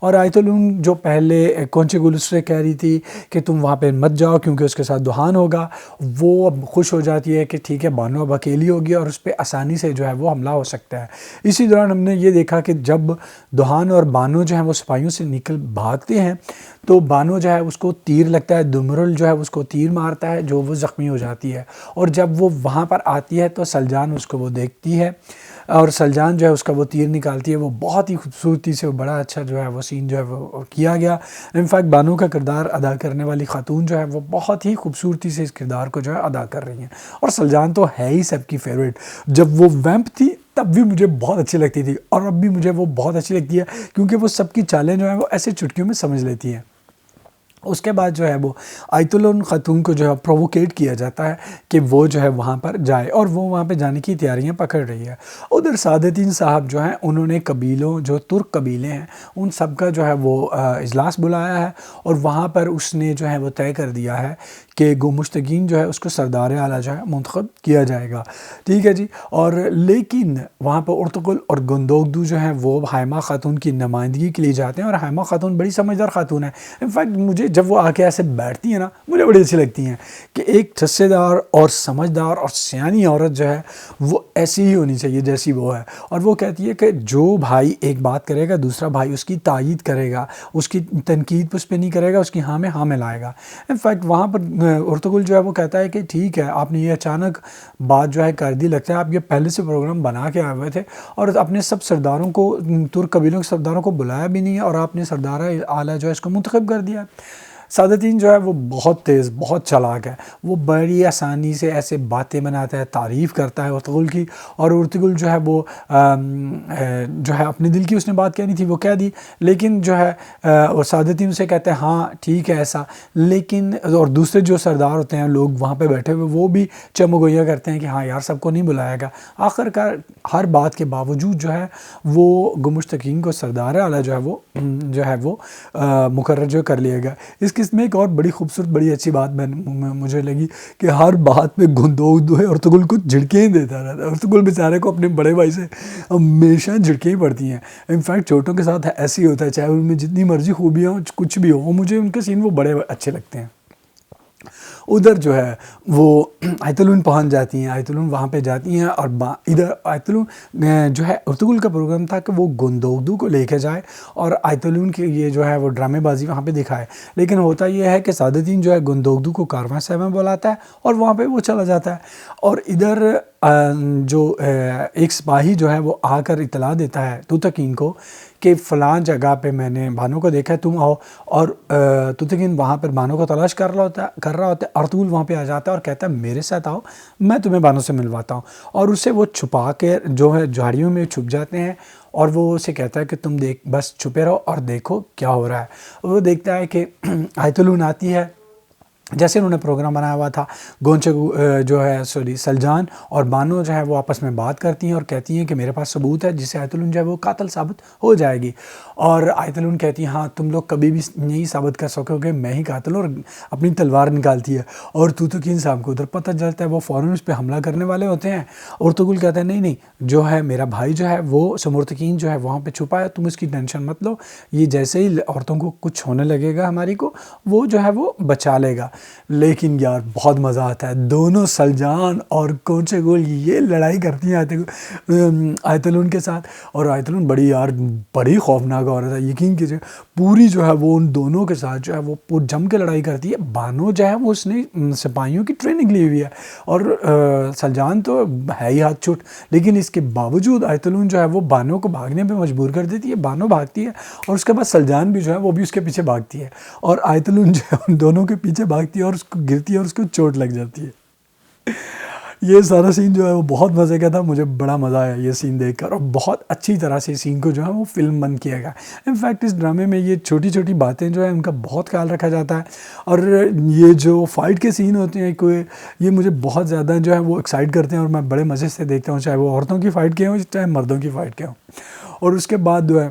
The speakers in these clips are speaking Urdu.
اور آیت الون جو پہلے کونچے گل سے کہہ رہی تھی کہ تم وہاں پہ مت جاؤ کیونکہ اس کے ساتھ دہان ہوگا، وہ اب خوش ہو جاتی ہے کہ ٹھیک ہے بانو اب اکیلی ہوگی اور اس پہ آسانی سے جو ہے وہ حملہ ہو سکتا ہے. اسی دوران ہم نے یہ دیکھا کہ جب دہان اور بانو جو ہے وہ سپاہیوں سے نکل بھاگتے ہیں تو بانو جو ہے اس کو تیر لگتا ہے، دمرل جو ہے اس کو تیر مارتا ہے جو وہ زخمی ہو جاتی ہے. اور جب وہ وہاں پر آتی ہے تو سلجان اس کو وہ دیکھتی ہے اور سلجان جو ہے اس کا وہ تیر نکالتی ہے. وہ بہت ہی خوبصورتی سے بڑا اچھا جو ہے وہ سین جو ہے وہ کیا گیا. انفیکٹ بانو کا کردار ادا کرنے والی خاتون جو ہے وہ بہت ہی خوبصورتی سے اس کردار کو جو ہے ادا کر رہی ہیں. اور سلجان تو ہے ہی سب کی فیوریٹ. جب وہ ویمپ تھی تب بھی مجھے بہت اچھی لگتی تھی اور اب بھی مجھے وہ بہت اچھی لگتی ہے کیونکہ وہ سب کی چالیں جو ہیں وہ ایسے چٹکیوں میں سمجھ لیتی ہیں. اس کے بعد جو ہے وہ آیت الون خاتون کو جو ہے پرووکیٹ کیا جاتا ہے کہ وہ جو ہے وہاں پر جائے اور وہ وہاں پہ جانے کی تیاریاں پکڑ رہی ہے. ادھر سعادتین صاحب جو ہیں انہوں نے قبیلوں جو ترک قبیلے ہیں ان سب کا جو ہے وہ اجلاس بلایا ہے اور وہاں پر اس نے جو ہے وہ طے کر دیا ہے کہ گمشتگین جو ہے اس کو سردار اعلیٰ جو ہے منتخب کیا جائے گا. ٹھیک ہے جی. اور لیکن وہاں پر ارطغرل اور گندوگدو جو ہیں وہ حائمہ خاتون کی نمائندگی کے لیے جاتے ہیں اور حائمہ خاتون بڑی سمجھدار خاتون ہے. انفیکٹ مجھے جب وہ آ کے ایسے بیٹھتی ہیں نا مجھے بڑی اچھی لگتی ہیں کہ ایک ٹھسے دار اور سمجھدار اور سیانی عورت جو ہے وہ ایسی ہی ہونی چاہیے جیسی وہ ہے. اور وہ کہتی ہے کہ جو بھائی ایک بات کرے گا دوسرا بھائی اس کی تائید کرے گا، اس کی تنقید اس پہ نہیں کرے گا، اس کی ہاں میں ہاں ملائے گا. انفیکٹ وہاں پر ارطغرل جو ہے وہ کہتا ہے کہ ٹھیک ہے آپ نے یہ اچانک بات جو ہے کر دی، لگتا ہے آپ یہ پہلے سے پروگرام بنا کے آئے ہوئے تھے اور اپنے سب سرداروں کو ترک قبیلوں کے سرداروں کو بلایا بھی نہیں ہے اور آپ نے سردار اعلیٰ جو ہے اس کو منتخب کر دیا. سعادتین جو ہے وہ بہت تیز بہت چالاک ہے. وہ بڑی آسانی سے ایسے باتیں بناتا ہے، تعریف کرتا ہے ارطغرل کی. اور ارطغرل جو ہے وہ جو ہے اپنے دل کی اس نے بات کہنی تھی وہ کہہ دی، لیکن جو ہے سعادتین اسے کہتے ہیں ہاں ٹھیک ہے ایسا. لیکن اور دوسرے جو سردار ہوتے ہیں لوگ وہاں پہ بیٹھے ہوئے وہ بھی چمگویا کرتے ہیں کہ ہاں یار سب کو نہیں بلایا گا. آخر کار ہر بات کے باوجود جو ہے وہ گمشتگین کو سردار اعلیٰ جو ہے وہ مقرر جو کر لیا گیا. اس قسم میں ایک اور بڑی خوبصورت بڑی اچھی بات مجھے لگی کہ ہر بات پہ گندوگ ہے ارطغرل کو جھڑکیں ہی دیتا رہتا ہے. ارطغرل بیچارے کو اپنے بڑے بھائی سے ہمیشہ جھڑکیں ہی پڑتی ہیں. انفیکٹ چھوٹوں کے ساتھ ایسے ہی ہوتا ہے، چاہے ان میں جتنی مرضی خوبیاں ہوں کچھ بھی ہو، وہ مجھے ان کے سین وہ بڑے اچھے لگتے ہیں. ادھر جو ہے وہ آیت الون پہنچ جاتی ہیں، آیت الون وہاں پہ جاتی ہیں اور ادھر آیت الون جو ہے ارطغرل کا پروگرام تھا کہ وہ گندوگدو کو لے کے جائے اور آیت الون کی یہ جو ہے وہ ڈرامے بازی وہاں پہ دکھائے. لیکن ہوتا یہ ہے کہ سعادتین جو ہے گندوگدو کو کارواں صاحب میں بلاتا ہے اور وہاں پہ وہ چلا جاتا ہے. اور ادھر جو ایک سپاہی جو ہے وہ آ کر اطلاع دیتا ہے توتکین کو کہ فلاں جگہ پہ میں نے بانو کو دیکھا ہے، تم آؤ. اور توتکین وہاں پر بانو کو تلاش کر رہا ہوتا ہے. ارطغرل وہاں پہ آ جاتا ہے اور کہتا ہے میرے ساتھ آؤ، میں تمہیں بانو سے ملواتا ہوں. اور اسے وہ چھپا کے جو ہے جھاڑیوں میں چھپ جاتے ہیں اور وہ اسے کہتا ہے کہ تم بس چھپے رہو اور دیکھو کیا ہو رہا ہے. وہ دیکھتا ہے کہ آیت الون آتی ہے جیسے انہوں نے پروگرام بنایا ہوا تھا. سلجان اور بانو جو ہے وہ آپس میں بات کرتی ہیں اور کہتی ہیں کہ میرے پاس ثبوت ہے جس سے آیت الون جو ہے وہ قاتل ثابت ہو جائے گی. اور آیت الون کہتی ہیں ہاں تم لوگ کبھی بھی نہیں ثابت کر سکو گے میں ہی قاتل ہوں، اور اپنی تلوار نکالتی ہے. اور توتکین صاحب کو ادھر پتہ چلتا ہے، وہ فوراً اس پہ حملہ کرنے والے ہوتے ہیں. ارطغرل کہتا ہے نہیں جو ہے میرا بھائی جو ہے وہ سمرتکین جو ہے وہاں پہ چھپا ہے، تم اس کی ٹینشن مت لو، یہ جیسے ہی عورتوں کو کچھ ہونے لگے گا ہماری کو وہ جو ہے وہ بچا لے گا. لیکن یار بہت مزہ آتا ہے، دونوں سلجان اور کونچے گول یہ لڑائی کرتی ہیں آیت الون کے ساتھ. اور آیت الون بڑی خوفناک عورت ہے، یقین کیجئے پوری جو ہے وہ ان دونوں کے ساتھ جو ہے وہ جم کے لڑائی کرتی ہے. بانو جو ہے وہ اس نے سپاہیوں کی ٹریننگ لی ہوئی ہے اور سلجان تو ہے ہی ہاتھ چھوٹ، لیکن اس کے باوجود آیت الون جو ہے وہ بانو کو بھاگنے پہ مجبور کر دیتی ہے. بانو بھاگتی ہے اور اس کے بعد سلجان بھی جو ہے وہ بھی اس کے پیچھے بھاگتی ہے اور آیت الون جو ہے ان دونوں کے پیچھے بھاگتی ہے اور اس کو گرتی ہے اور اس کو چوٹ لگ جاتی ہے. یہ سارا سین جو ہے وہ بہت مزے کا تھا، مجھے بڑا مزہ آیا یہ سین دیکھ کر اور بہت اچھی طرح سے سین کو جو ہے وہ فلم بند کیا گیا. انفیکٹ اس ڈرامے میں یہ چھوٹی چھوٹی باتیں جو ہیں ان کا بہت خیال رکھا جاتا ہے. اور یہ جو فائٹ کے سین ہوتے ہیں یہ مجھے بہت زیادہ جو ہے وہ ایکسائٹ کرتے ہیں اور میں بڑے مزے سے دیکھتا ہوں، چاہے وہ عورتوں کی فائٹ کے ہوں چاہے مردوں کی فائٹ کے ہوں. اور اس کے بعد جو ہے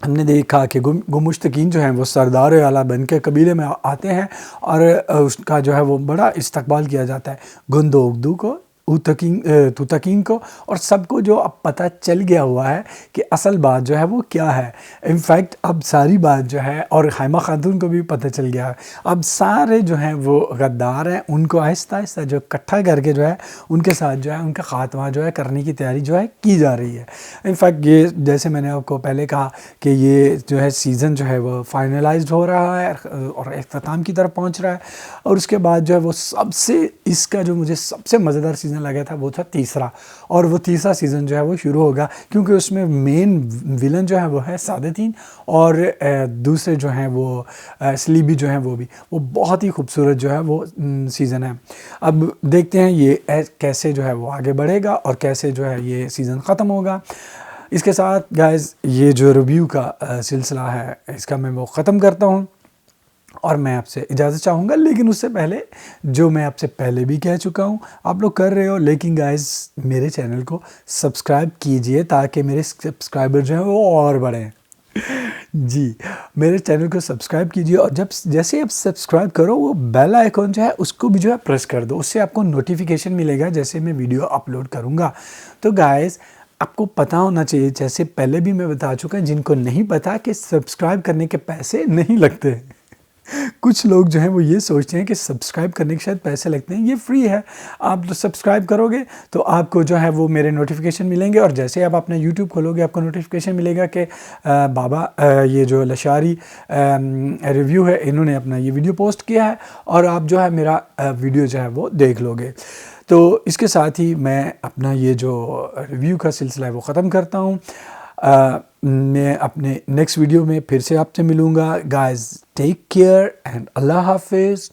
ہم نے دیکھا کہ گمشتگین جو ہیں وہ سردار اعلیٰ بن کے قبیلے میں آتے ہیں اور اس کا جو ہے وہ بڑا استقبال کیا جاتا ہے. گندوگدو کو توتکین کو، اور سب کو جو اب پتہ چل گیا ہوا ہے کہ اصل بات جو ہے وہ کیا ہے. انفیکٹ اب ساری بات جو ہے، اور حائمہ خاتون کو بھی پتہ چل گیا ہے، اب سارے جو ہیں وہ غدار ہیں، ان کو آہستہ آہستہ جو اکٹھا کر کے جو ہے ان کے ساتھ جو ہے ان کا خاتمہ جو ہے کرنے کی تیاری جو ہے کی جا رہی ہے. انفیکٹ یہ جیسے میں نے آپ کو پہلے کہا کہ یہ جو ہے سیزن جو ہے وہ فائنلائزڈ ہو رہا ہے اور اختتام کی طرف پہنچ رہا ہے. اور اس کے بعد جو ہے وہ سب سے اس کا جو مجھے سب سے مزیدار سیزن لگا تھا وہ تھا تیسرا، اور وہ تیسرا سیزن جو ہے وہ شروع ہوگا، کیونکہ اس میں مین ویلن جو ہے وہ ہے سعادتین، اور دوسرے جو ہیں وہ سلیبی جو ہیں وہ بہت ہی خوبصورت جو ہے وہ سیزن ہے. اب دیکھتے ہیں یہ کیسے جو ہے وہ آگے بڑھے گا اور کیسے جو ہے یہ سیزن ختم ہوگا. اس کے ساتھ گائز یہ جو ریویو کا سلسلہ ہے اس کا میں وہ ختم کرتا ہوں، اور میں آپ سے اجازت چاہوں گا. لیکن اس سے پہلے جو میں آپ سے پہلے بھی کہہ چکا ہوں، آپ لوگ کر رہے ہو، لیکن گائز میرے چینل کو سبسکرائب کیجئے تاکہ میرے سبسکرائبر جو ہیں وہ اور بڑھیں. جی میرے چینل کو سبسکرائب کیجئے، اور جیسے آپ سبسکرائب کرو وہ بیل آئیکن جو ہے اس کو بھی جو ہے پریس کر دو، اس سے آپ کو نوٹیفیکیشن ملے گا جیسے میں ویڈیو اپلوڈ کروں گا. تو گائز آپ کو پتہ ہونا چاہیے، جیسے پہلے بھی میں بتا چکا ہوں، جن کو نہیں پتا کہ سبسکرائب کرنے کے پیسے نہیں لگتے. کچھ لوگ جو ہیں وہ یہ سوچتے ہیں کہ سبسکرائب کرنے کے شاید پیسے لگتے ہیں، یہ فری ہے. آپ جو سبسکرائب کرو گے تو آپ کو جو ہے وہ میرے نوٹیفیکیشن ملیں گے، اور جیسے آپ اپنا یوٹیوب کھولو گے آپ کو نوٹیفیکیشن ملے گا کہ بابا یہ جو لشاری ریویو ہے انہوں نے اپنا یہ ویڈیو پوسٹ کیا ہے، اور آپ جو ہے میرا ویڈیو جو ہے وہ دیکھ لو گے. تو اس کے ساتھ ہی میں اپنا یہ جو ریویو کا سلسلہ ہے وہ ختم کرتا ہوں. میں اپنے نیکسٹ ویڈیو میں پھر سے آپ سے ملوں گا. گائز ٹیک کیئر اینڈ اللہ حافظ.